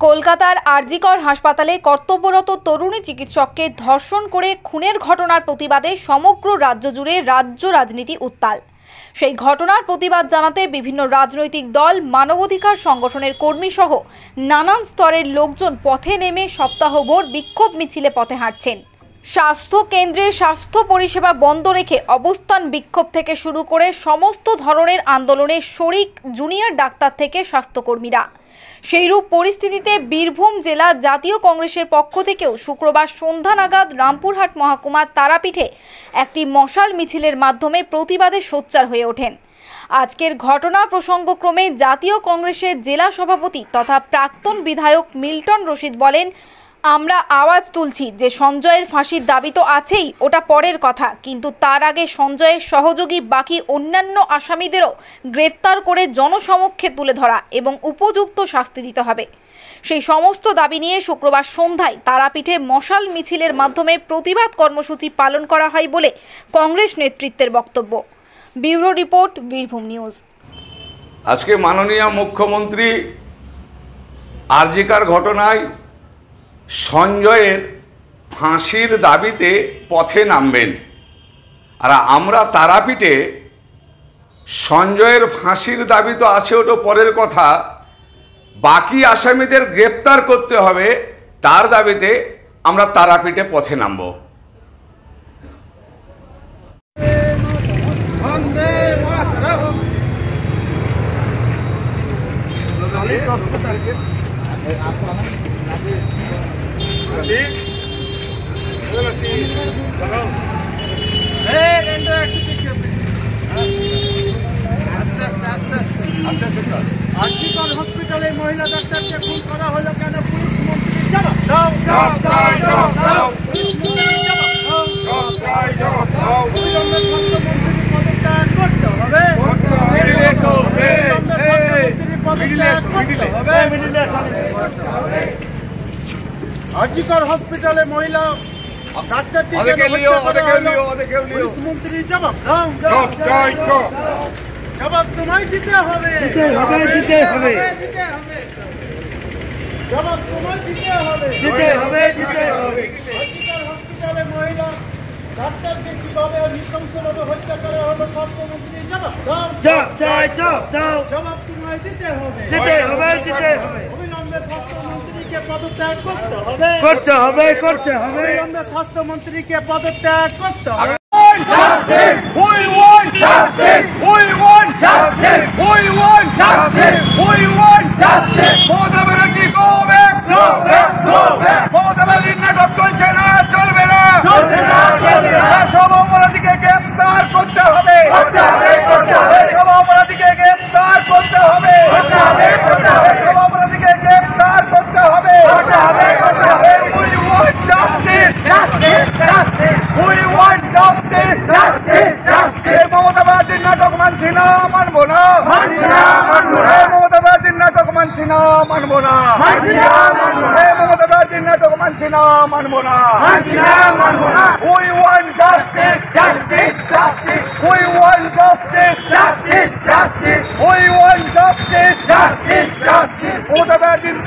কলকাতার আরজিকর হাসপাতালে কর্তব্যরত তরুণী চিকিৎসককে ধর্ষণ করে খুনের ঘটনার প্রতিবাদে সমগ্র রাজ্য জুড়ে রাজ্য রাজনীতি উত্তাল। সেই ঘটনার প্রতিবাদ জানাতে বিভিন্ন রাজনৈতিক দল, মানবাধিকার সংগঠনের কর্মী সহ নানান স্তরের লোকজন পথে নেমে সপ্তাহভর বিক্ষোভ মিছিলে পথে হাঁটছেন। স্বাস্থ্য কেন্দ্রে স্বাস্থ্য পরিষেবা বন্ধ রেখে অবস্থান বিক্ষোভ থেকে শুরু করে সমস্ত ধরনের আন্দোলনে শরিক জুনিয়র ডাক্তার থেকে স্বাস্থ্যকর্মীরা। সেইরূপ পরিস্থিতিতে বীরভূম জেলা জাতীয় কংগ্রেসের পক্ষ থেকেও শুক্রবার সন্ধ্যা নাগাদ রামপুরহাট মহকুমার তারাপীঠে একটি মশাল মিছিলের মাধ্যমে প্রতিবাদে সোচ্চার হয়ে ওঠেন। আজকের ঘটনা প্রসঙ্গক্রমে জাতীয় কংগ্রেসের জেলা সভাপতি তথা প্রাক্তন বিধায়ক মিল্টন রশিদ বলেন, আমরা আওয়াজ তুলছি যে সঞ্জয়ের ফাঁসির দাবি তো আছেই, ওটা পরের কথা, কিন্তু তার আগে সঞ্জয়ের সহযোগী বাকি অন্যান্য আসামিদেরও গ্রেফতার করে জনসমক্ষে তুলে ধরা এবং উপযুক্ত শাস্তি দিতে হবে। সেই সমস্ত দাবি নিয়ে শুক্রবার সন্ধ্যায় তারাপীঠে মশাল মিছিলের মাধ্যমে প্রতিবাদ কর্মসূচি পালন করা হয় বলে কংগ্রেস নেতৃত্বের বক্তব্য। Bureau report, Birbhum news. আজকে মাননীয় মুখ্যমন্ত্রী আরজিকর ঘটনায় সঞ্জয়ের ফাঁসির দাবিতে পথে নামবেন, আর আমরা তারাপীঠে সঞ্জয়ের ফাঁসির দাবি তো আছে, ওটা পরের কথা, বাকি আসামিদের গ্রেপ্তার করতে হবে তার দাবিতে আমরা তারাপীঠে পথে নামব। আরজিকর হসপিটালে মহিলা ডাক্তারকে খুন করা হলো কেন? পুলিশ মন্ত্রী জবাব দাও, জবাব দাও, জবাব দাও। অবিলম্বে স্বাস্থ্যমন্ত্রী পদত্যাগ করতে হবে, আরজিকর হসপিটালে মহিলা ডাক্তারকে পুলিশ মন্ত্রী জবাব দাও, জবাব তোমায় দিতে হবে, জবাব তোমায় দিতে হবে। আরজিকর হসপিটালে মহিলা ডাক্তারকে কিভাবে নৃশংসভাবে হত্যা করা হলো, স্বাস্থ্যমন্ত্রী জবাব দাও, জবাব তোমায় দিতে হবে। অবিলম্বে স্বাস্থ্যমন্ত্রীকে পদত্যাগ করতে হবে, অবিলম্বে স্বাস্থ্যমন্ত্রীকে পদত্যাগ করতে হবে। Justice! We want justice! We want justice! We want justice! We want justice! Mamata Banerjee, go back! Go back! Go back! Mamata Banerjee, নাটক চলছে না, চলবে না, চলছে না, চলবে না। সব অপরাধীকে গ্রেফতার করতে হবে, করতে হবে, করতে হবে। সব অপরাধীকে গ্রেফতার করতে হবে, করতে হবে, করতে হবে। সব অপরাধীকে গ্রেফতার করতে হবে, করতে হবে, করতে হবে। We want justice! Justice! Justice! We want justice! Justice! Justice! Mamata ব্যানার্জির নাটক মানছি না, মানবো না, মানছি না, মানবো না। মমতা ব্যানার্জির নাটক মানছি না, মানবো না, মানছি না, মানবো না। মমতা ব্যানার্জির নাটক মানছি না, মানবো না, মানছি না, মানবো না। We want justice! Justice! Justice! We want justice! Justice! Justice! We want justice! Justice! Justice! Mamata ব্যানার্জির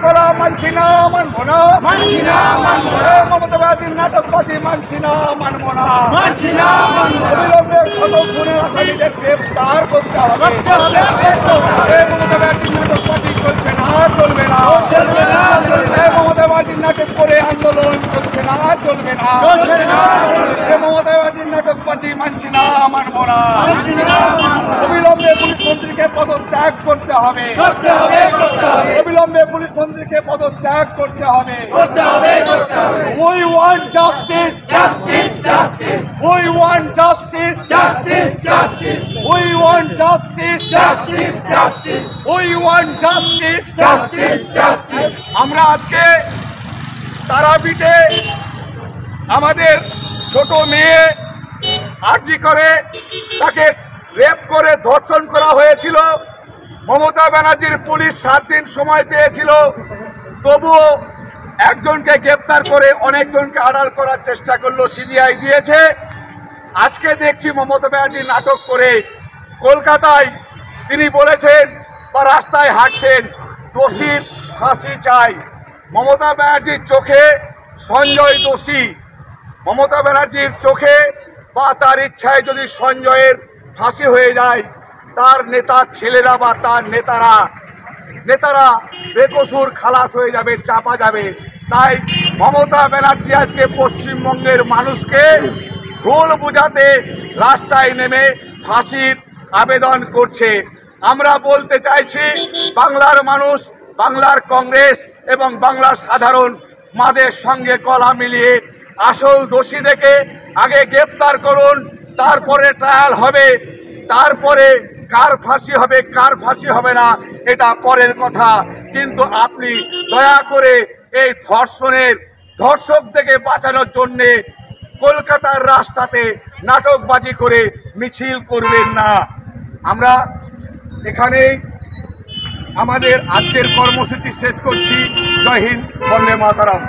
করা মানছি না, মানবো না, মানছি না, মানবো না। মমতা ব্যানার্জির নাটকবাজি মানছি না, মানবো না, মানছি না, মানবো না। অবিলম্বে সকল খুনের আসামিদের গ্রেফতার করতে হবে, করতে হবে, করতে হবে। মমতা ব্যানার্জির নাটকবাজি চলছে না, চলবে না, চলবে না, চলবে না। মমতা ব্যানার্জির নাটক করে আন্দোলন চলছে না, চলবে না, চলছে না। মমতা ব্যানার্জির নাটকবাজি মানছি না, মানবো না, মানছি না, মানবো না। অবিলম্বে পুলিশ মন্ত্রীকে পদত্যাগ করতে হবে, করতে হবে, করতে হবে। অবিলম্বে পুলিশ মন্ত্রীকে পদত্যাগ করতে হবে, করতে হবে, করতে হবে। We want justice! Justice! Justice! We want justice! Justice! Justice! We want justice! Justice! Justice! We want justice! Justice! Justice! আমরা আজকে তারাপীঠে আমাদের ছোট মেয়ে আরজিকরে তাকে রেপ করে ধর্ষণ করা হয়েছিল। মমতা ব্যানার্জির পুলিশ 7 দিন সময় পেয়েছিল, তবুও একজনকে গ্রেপ্তার করে অনেকজনকে আড়াল করার চেষ্টা করলো, সিবিআই দিয়েছে। আজকে দেখছি মমতা ব্যানার্জি নাটক করে কলকাতায় তিনি বলেছেন বা রাস্তায় হাঁটছেন, দোষীর ফাঁসি চাই। মমতা ব্যানার্জির চোখে সঞ্জয় দোষী। মমতা ব্যানার্জির চোখে বা তার ইচ্ছায় যদি সঞ্জয়ের ফাঁসি হয়ে যায়, তার নেতার ছেলেরা বা তার নেতারা বেকসুর খালাস হয়ে যাবে, চাপা যাবে। তাই মমতা ব্যানার্জি আজকে পশ্চিমবঙ্গের মানুষকে ভুল বুঝাতে রাস্তায় নেমে ফাঁসির আবেদন করছে। আমরা বলতে চাইছি, বাংলার মানুষ, বাংলার কংগ্রেস এবং বাংলার সাধারণ মাদের সঙ্গে গলা মিলিয়ে আসল দোষী দেখে আগে গ্রেপ্তার করুন, তারপরে ট্রায়াল হবে, তারপরে কার ফাঁসি হবে কার ফাঁসি হবে না এটা পরের কথা। কিন্তু আপনি দয়া করে এই ধর্ষক থেকে বাঁচানোর জন্যে কলকাতার রাস্তাতে নাটকবাজি করে মিছিল করবেন না। আমরা এখানেই আমাদের আজকের কর্মসূচি শেষ করছি। জয় হিন্দ, বন্দে মাতরম।